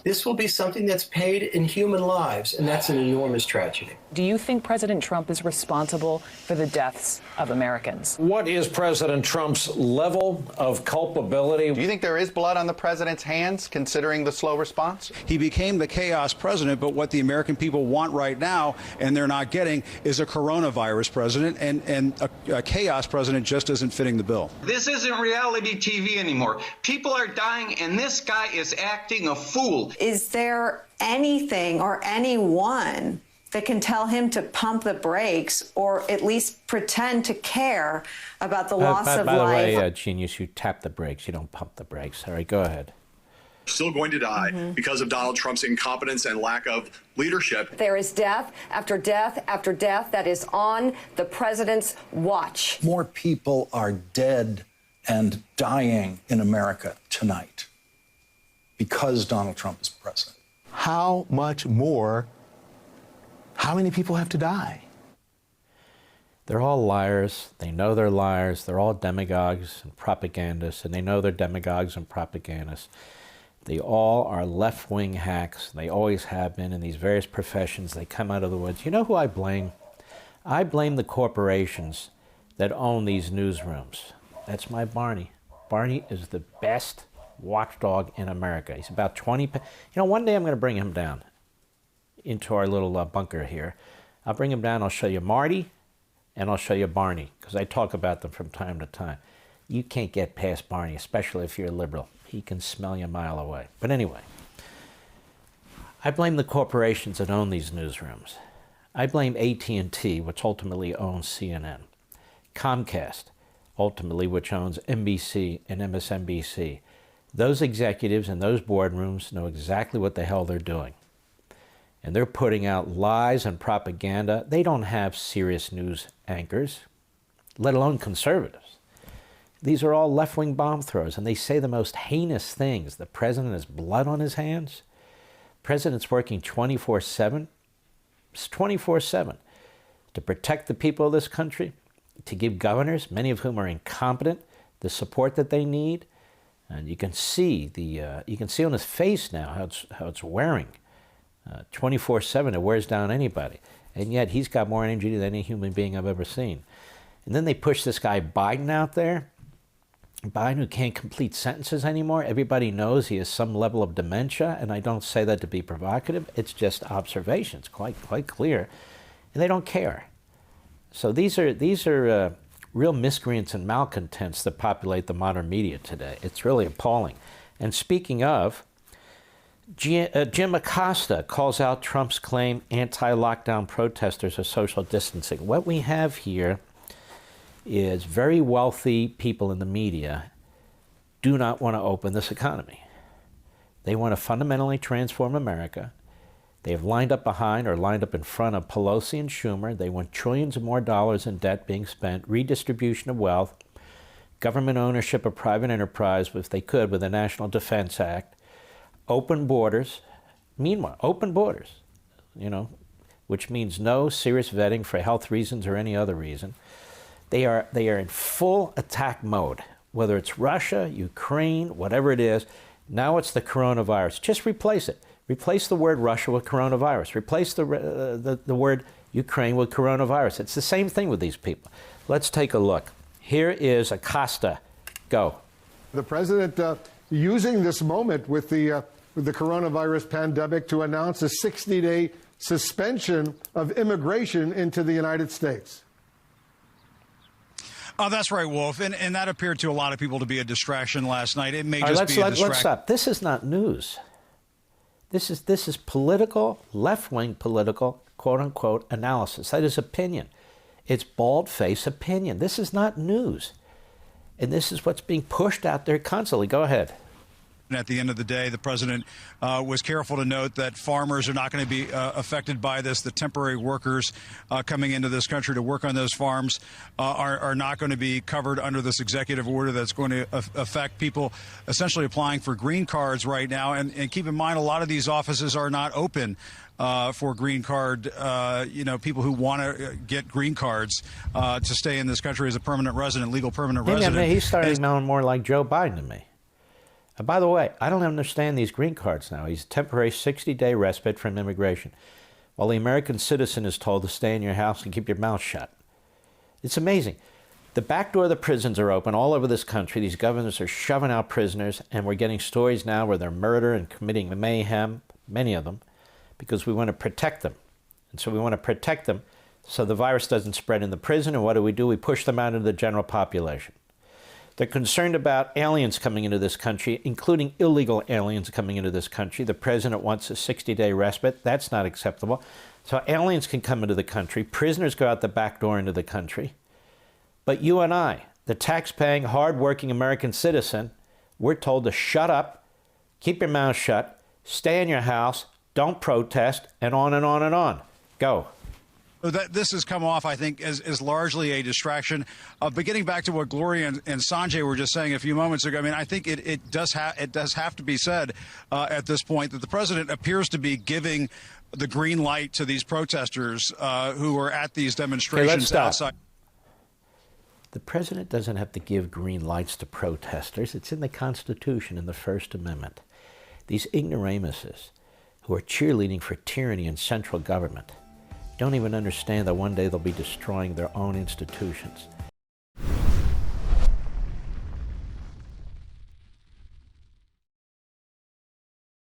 This will be something that's paid in human lives, and that's an enormous tragedy. Do you think President Trump is responsible for the deaths of Americans? What is President Trump's level of culpability? Do you think there is blood on the president's hands, considering the slow response? He became the chaos president, but what the American people want right now, and they're not getting, is a coronavirus president, and a chaos president just isn't fitting the bill. This isn't reality TV anymore. People are dying, and this guy is acting a fool. Is there anything or anyone that can tell him to pump the brakes or at least pretend to care about the loss of life? By the way, Genius, you tap the brakes. You don't pump the brakes. All right, go ahead. Still going to die because of Donald Trump's incompetence and lack of leadership. There is death after death after death that is on the president's watch. More people are dead and dying in America tonight because Donald Trump is president. How much more? How many people have to die? They're all liars. They know they're liars. They're all demagogues and propagandists, and they know they're demagogues and propagandists. They all are left-wing hacks. They always have been in these various professions. They come out of the woods. You know who I blame? I blame the corporations that own these newsrooms. That's my Barney. Barney is the best watchdog in America. He's about 20. You know, one day I'm going to bring him down into our little bunker here. I'll bring him down. I'll show you Marty, and I'll show you Barney, because I talk about them from time to time. You can't get past Barney, especially if you're a liberal. He can smell you a mile away. But anyway, I blame the corporations that own these newsrooms. I blame AT&T, which ultimately owns CNN. Comcast, ultimately, which owns NBC and MSNBC. Those executives in those boardrooms know exactly what the hell they're doing. And they're putting out lies and propaganda. They don't have serious news anchors, let alone conservatives. These are all left-wing bomb throwers, and they say the most heinous things. The president has blood on his hands. The president's working 24/7. It's 24/7 to protect the people of this country, to give governors, many of whom are incompetent, the support that they need. And you can see on his face now how it's wearing. 24/7, it wears down anybody. And yet he's got more energy than any human being I've ever seen. And then they push this guy Biden out there. Biden, who can't complete sentences anymore. Everybody knows he has some level of dementia, and I don't say that to be provocative. It's just observation. It's quite clear. And they don't care. So these are real miscreants and malcontents that populate the modern media today. It's really appalling. And speaking of, Jim Acosta calls out Trump's claim anti-lockdown protesters are social distancing. What we have here is very wealthy people in the media do not want to open this economy. They want to fundamentally transform America. They've lined up behind or lined up in front of Pelosi and Schumer. They want trillions of more dollars in debt being spent, redistribution of wealth, government ownership of private enterprise, if they could, with the National Defense Act, open borders. Meanwhile, open borders, which means no serious vetting for health reasons or any other reason. They are in full attack mode, whether it's Russia, Ukraine, whatever it is. Now it's the coronavirus. Just replace it. Replace the word Russia with coronavirus. Replace the word Ukraine with coronavirus. It's the same thing with these people. Let's take a look. Here is Acosta. Go. The president using this moment with the coronavirus pandemic to announce a 60-day suspension of immigration into the United States. Oh, that's right, Wolf. And that appeared to a lot of people to be a distraction last night. It may just be a distraction. Let's stop. This is not news. This is political, left-wing political, quote-unquote, analysis. That is opinion. It's bald-faced opinion. This is not news. And this is what's being pushed out there constantly. Go ahead. And at the end of the day, the president was careful to note that farmers are not going to be affected by this. The temporary workers coming into this country to work on those farms are not going to be covered under this executive order that's going to affect people essentially applying for green cards right now. And keep in mind, a lot of these offices are not open for green card, people who want to get green cards to stay in this country as a permanent resident, legal permanent resident. He's starting to sound more like Joe Biden to me. And by the way, I don't understand these green cards now. He's a temporary 60-day respite from immigration, while the American citizen is told to stay in your house and keep your mouth shut. It's amazing. The back door of the prisons are open all over this country. These governors are shoving out prisoners, and we're getting stories now where they're murder and committing mayhem, many of them, because we want to protect them. And so we want to protect them so the virus doesn't spread in the prison. And what do? We push them out into the general population. They're concerned about aliens coming into this country, including illegal aliens coming into this country. The president wants a 60-day respite. That's not acceptable. So aliens can come into the country. Prisoners go out the back door into the country. But you and I, the tax-paying, hard-working American citizen, we're told to shut up, keep your mouth shut, stay in your house, don't protest, and on and on and on. Go. This has come off, I think, as largely a distraction. But getting back to what Gloria and Sanjay were just saying a few moments ago, I mean, I think it does have to be said at this point that the president appears to be giving the green light to these protesters who are at these demonstrations outside. The president doesn't have to give green lights to protesters. It's in the Constitution, in the First Amendment. These ignoramuses who are cheerleading for tyranny in central government don't even understand that one day they'll be destroying their own institutions.